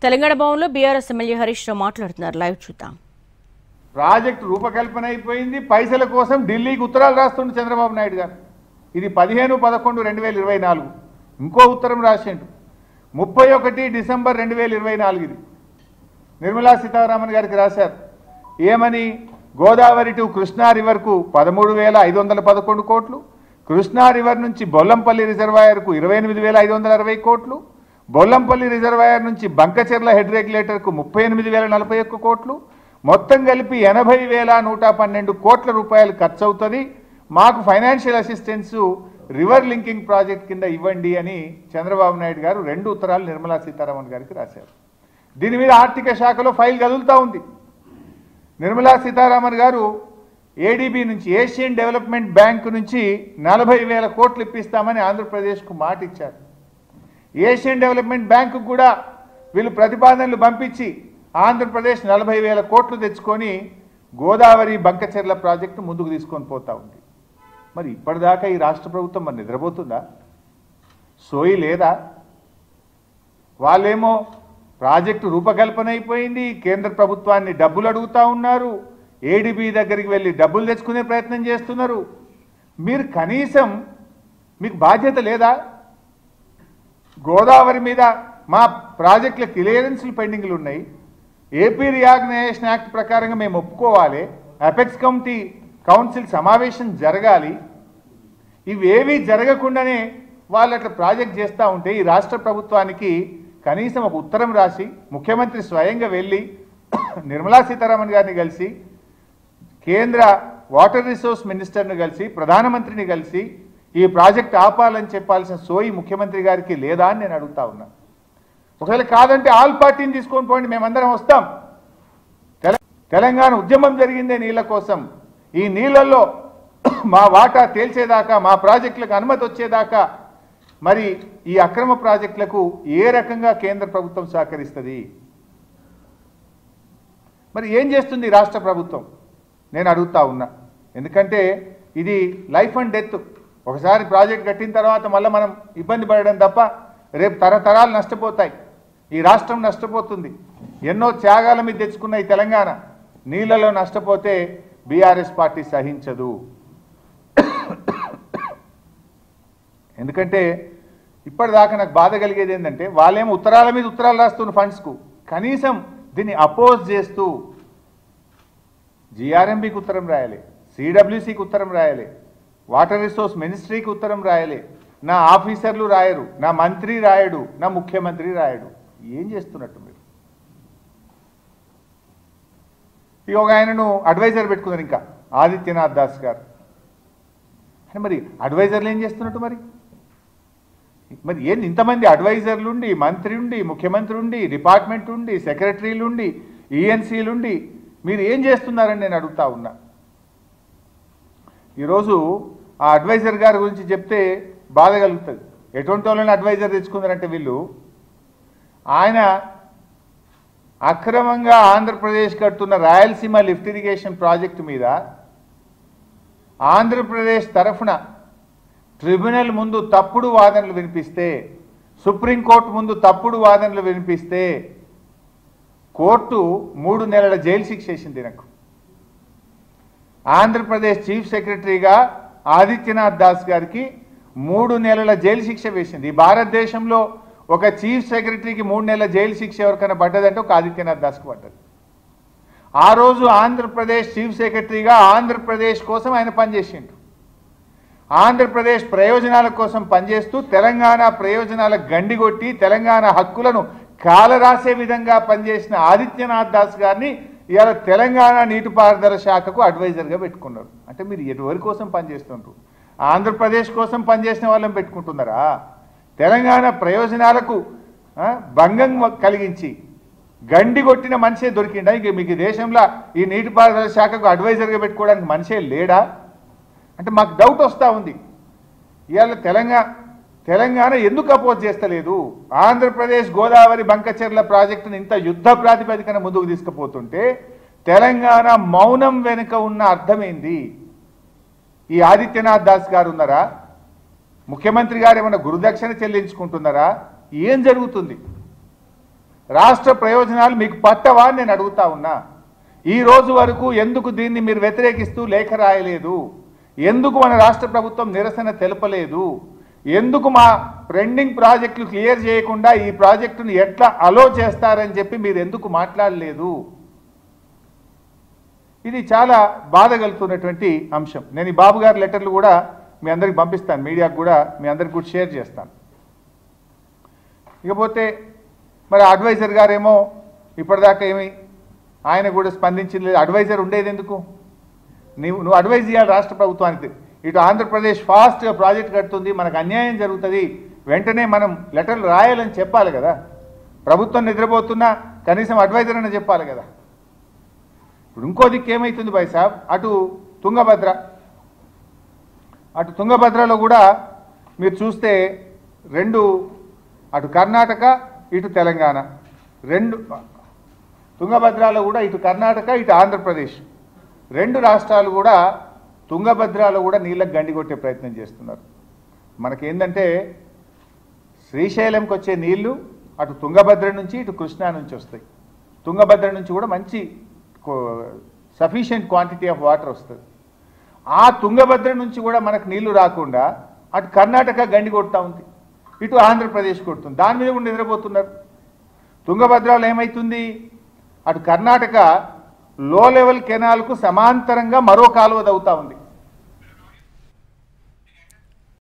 తెలంగాణ భవన్లో BRS MLA Harish Rao మాట్లాడుతున్నారు. Live చూద్దాం. ప్రాజెక్టు రూపకల్పన అయిపోయింది. పైసల కోసం ఢిల్లీకి ఉత్తరాలు రాస్తుండే చంద్రబాబు నాయుడు గారు. ఇది 15/11/2024. ఇంకో ఉత్తరం రాసిండు 31 డిసెంబర్ 2024. ఇది నిర్మలా సీతారామన్ గారికి రాశారు. ఏమని? గోదావరి టు కృష్ణా రివర్కు 13,511 కోట్లు, కృష్ణా రివర్ నుంచి బొల్లంపల్లి రిజర్వాయర్కు 28,560 కోట్లు, బొల్లంపల్లి రిజర్వాయర్ నుంచి బంకచెర్ల హెడ్ రెగ్యులేటర్కు 38,041 కోట్లు, మొత్తం కలిపి 80,112 కోట్ల రూపాయలు ఖర్చు అవుతుంది. మాకు financial assistance river linking project కింద ఇవ్వండి అని చంద్రబాబు నాయుడు గారు 2 ఉత్తరాలు నిర్మలా సీతారామన్ గారికి రాశారు. దీని మీద ఆర్థిక శాఖలో ఫైల్ కదులుతూ ఉంది. నిర్మలా సీతారామన్ గారు ఏడీబీ నుంచి, ఏషియన్ డెవలప్మెంట్ బ్యాంక్ నుంచి 40,000 కోట్లు ఇప్పిస్తామని ఆంధ్రప్రదేశ్కు మాట ఇచ్చారు. ఏషియన్ డెవలప్మెంట్ బ్యాంకు కూడా వీళ్ళు ప్రతిపాదనలు పంపించి ఆంధ్రప్రదేశ్ 40,000 కోట్లు తెచ్చుకొని గోదావరి బంకచెర్ల ప్రాజెక్టు ముందుకు తీసుకొని పోతా ఉంది. మరి ఇప్పటిదాకా ఈ రాష్ట్ర ప్రభుత్వం మరి నిద్రపోతుందా? సోయి లేదా? వాళ్ళేమో ప్రాజెక్టు రూపకల్పన అయిపోయింది, కేంద్ర ప్రభుత్వాన్ని డబ్బులు అడుగుతూ ఉన్నారు, ఏడీబీ దగ్గరికి వెళ్ళి డబ్బులు తెచ్చుకునే ప్రయత్నం చేస్తున్నారు. మీరు కనీసం మీకు బాధ్యత లేదా? గోదావరి మీద మా ప్రాజెక్టుల క్లియరెన్స్లు పెండింగ్లు ఉన్నాయి. ఏపీ రిఆర్గనైజేషన్ యాక్ట్ ప్రకారంగా మేము ఒప్పుకోవాలి. అపెక్స్ కౌన్సిల్ సమావేశం జరగాలి. ఇవేవీ జరగకుండానే వాళ్ళు అట్లా ప్రాజెక్ట్ చేస్తూ ఉంటే ఈ రాష్ట్ర ప్రభుత్వానికి కనీసం ఒక ఉత్తరం రాసి ముఖ్యమంత్రి స్వయంగా వెళ్ళి నిర్మలా సీతారామన్ గారిని కలిసి, కేంద్ర వాటర్ రిసోర్స్ మినిస్టర్ని కలిసి, ప్రధానమంత్రిని కలిసి ఈ ప్రాజెక్ట్ ఆపాలని చెప్పాల్సిన సోయి ముఖ్యమంత్రి గారికి లేదా అని నేను అడుగుతా ఉన్నా. ఒకవేళ కాదంటే ఆల్ పార్టీని తీసుకొని పోండి, మేమందరం వస్తాం. తెలంగాణ ఉద్యమం జరిగిందే నీళ్ల కోసం. ఈ నీళ్లలో మా వాటా తేల్చేదాకా, మా ప్రాజెక్టులకు అనుమతి వచ్చేదాకా మరి ఈ అక్రమ ప్రాజెక్టులకు ఏ రకంగా కేంద్ర ప్రభుత్వం సహకరిస్తుంది? మరి ఏం చేస్తుంది రాష్ట్ర ప్రభుత్వం? నేను అడుగుతా ఉన్నా. ఎందుకంటే ఇది లైఫ్ అండ్ డెత్. ఒకసారి ప్రాజెక్ట్ కట్టిన తర్వాత మళ్ళీ మనం ఇబ్బంది పడడం తప్ప రేపు తరతరాలు నష్టపోతాయి. ఈ రాష్ట్రం నష్టపోతుంది. ఎన్నో త్యాగాల మీద తెచ్చుకున్న ఈ తెలంగాణ నీళ్లలో నష్టపోతే బీఆర్ఎస్ పార్టీ సహించదు. ఎందుకంటే ఇప్పటిదాకా నాకు బాధ కలిగేది ఏంటంటే వాళ్ళేమో ఉత్తరాల మీద ఉత్తరాలు రాస్తున్న ఫండ్స్కు, కనీసం దీన్ని అపోజ్ చేస్తూ జీఆర్ఎంబీకి ఉత్తరం రాయాలి, సిడబ్ల్యూసీకి ఉత్తరం రాయాలి, వాటర్ రిసోర్స్ మినిస్ట్రీకి ఉత్తరం రాయాలి. నా ఆఫీసర్లు రాయరు, నా మంత్రి రాయడు, నా ముఖ్యమంత్రి రాయడు. ఏం చేస్తున్నట్టు మీరు? ఇక ఒక ఆయనను అడ్వైజర్ పెట్టుకున్నారు, ఇంకా ఆదిత్యనాథ్ దాస్ గారు. మరి అడ్వైజర్లు ఏం చేస్తున్నట్టు? మరి ఏంటి ఇంతమంది అడ్వైజర్లు ఉండి, మంత్రి ఉండి, ముఖ్యమంత్రి ఉండి, డిపార్ట్మెంట్ ఉండి, సెక్రటరీలు ఉండి, ఈఎన్సీలు ఉండి మీరు ఏం చేస్తున్నారని నేను అడుగుతా ఉన్నా. ఈరోజు ఆ అడ్వైజర్ గారి గురించి చెప్తే బాధ కలుగుతుంది. ఎటువంటి వాళ్ళని అడ్వైజర్ తెచ్చుకున్నారంటే వీళ్ళు, ఆయన అక్రమంగా ఆంధ్రప్రదేశ్ కడుతున్న రాయలసీమ లిఫ్ట్ ఇరిగేషన్ ప్రాజెక్టు మీద ఆంధ్రప్రదేశ్ తరఫున ట్రిబ్యునల్ ముందు తప్పుడు వాదనలు వినిపిస్తే, సుప్రీంకోర్టు ముందు తప్పుడు వాదనలు వినిపిస్తే కోర్టు 3 నెలల జైలు శిక్ష వేసింది. నాకు ఆంధ్రప్రదేశ్ చీఫ్ సెక్రటరీగా ఆదిత్యనాథ్ దాస్ గారికి 3 నెలల జైలు శిక్ష వేసింది. ఈ భారతదేశంలో ఒక చీఫ్ సెక్రటరీకి 3 నెలల జైలు శిక్ష ఎవరికైనా పడ్డదంటే ఒక ఆదిత్యనాథ్ దాస్కు పడ్డది. ఆ రోజు ఆంధ్రప్రదేశ్ చీఫ్ సెక్రటరీగా ఆంధ్రప్రదేశ్ కోసం ఆయన పనిచేసిండు. ఆంధ్రప్రదేశ్ ప్రయోజనాల కోసం పనిచేస్తూ తెలంగాణ ప్రయోజనాల గండిగొట్టి తెలంగాణ హక్కులను కాలరాసే విధంగా పనిచేసిన ఆదిత్యనాథ్ దాస్ గారిని ఇవాళ తెలంగాణ నీటిపారుదల శాఖకు అడ్వైజర్గా పెట్టుకున్నారు. అంటే మీరు ఎవరి కోసం పనిచేస్తున్నారు? ఆంధ్రప్రదేశ్ కోసం పనిచేసిన వాళ్ళని పెట్టుకుంటున్నారా? తెలంగాణ ప్రయోజనాలకు భంగం కలిగించి గండి కొట్టిన మనిషే దొరికిండా? ఇంక మీకు దేశంలో ఈ నీటిపారుదల శాఖకు అడ్వైజర్గా పెట్టుకోవడానికి మనిషే లేడా అంటే మాకు డౌట్ వస్తూ ఉంది. ఇవాళ తెలంగాణ ఎందుకు అపోజ్ చేస్తలేదు? ఆంధ్రప్రదేశ్ గోదావరి బంకచెర్ల ప్రాజెక్టును ఇంత యుద్ధ ప్రాతిపదికన ముందుకు తీసుకుపోతుంటే తెలంగాణ మౌనం వెనుక ఉన్న అర్థమైంది. ఈ ఆదిత్యనాథ్ దాస్ గారు ఉన్నారా? ముఖ్యమంత్రి గారు ఏమన్నా గురుదక్షిణ చెల్లించుకుంటున్నారా? ఏం జరుగుతుంది? రాష్ట్ర ప్రయోజనాలు మీకు పట్టవా అని నేను అడుగుతా ఉన్నా. ఈ రోజు వరకు ఎందుకు దీన్ని మీరు వ్యతిరేకిస్తూ లేఖ రాయలేదు? ఎందుకు మన రాష్ట్ర ప్రభుత్వం నిరసన తెలపలేదు? ఎందుకు మా పెండింగ్ ప్రాజెక్టులు క్లియర్ చేయకుండా ఈ ప్రాజెక్టును ఎట్లా అలో చేస్తారని చెప్పి మీరు ఎందుకు మాట్లాడలేదు? ఇది చాలా బాధ కలుగుతున్నటువంటి అంశం. నేను ఈ బాబు గారి లెటర్లు కూడా మీ అందరికి పంపిస్తాను, మీడియాకు కూడా మీ అందరికి కూడా షేర్ చేస్తాను. ఇకపోతే మరి అడ్వైజర్ గారేమో ఇప్పటిదాకా ఏమి ఆయన కూడా స్పందించింది లేదు. అడ్వైజర్ ఉండేది ఎందుకు? నువ్వు అడ్వైజ్ చేయాలి రాష్ట్ర ప్రభుత్వానికి. ఇటు ఆంధ్రప్రదేశ్ ఫాస్ట్గా ప్రాజెక్ట్ కడుతుంది, మనకు అన్యాయం జరుగుతుంది, వెంటనే మనం లెటర్లు రాయాలని చెప్పాలి కదా. ప్రభుత్వం నిద్రపోతున్నా కనీసం అడ్వైజర్ అని చెప్పాలి కదా. ఇప్పుడు ఇంకో దిక్కు ఏమవుతుంది భాయ్ సాబ్, అటు తుంగభద్రలో కూడా మీరు చూస్తే రెండు, అటు కర్ణాటక ఇటు తెలంగాణ, రెండు తుంగభద్రలో కూడా ఇటు కర్ణాటక ఇటు ఆంధ్రప్రదేశ్ రెండు రాష్ట్రాలు కూడా తుంగభద్రలో కూడా నీళ్ళకు గండి కొట్టే ప్రయత్నం చేస్తున్నారు. మనకేందంటే శ్రీశైలంకి వచ్చే నీళ్లు అటు తుంగభద్ర నుంచి ఇటు కృష్ణా నుంచి వస్తాయి. తుంగభద్ర నుంచి కూడా మంచి సఫిషియెంట్ క్వాంటిటీ ఆఫ్ వాటర్ వస్తుంది. ఆ తుంగభద్ర నుంచి కూడా మనకు నీళ్లు రాకుండా అటు కర్ణాటక గండి కొడతా ఉంది, ఇటు ఆంధ్రప్రదేశ్ కొడుతుంది. దాని మీద కూడా నిద్రపోతున్నారు. తుంగభద్రలో ఏమవుతుంది, అటు కర్ణాటక లో లెవెల్ కెనాల్కు సమాంతరంగా మరో కాలువ దవ్వుతా ఉంది.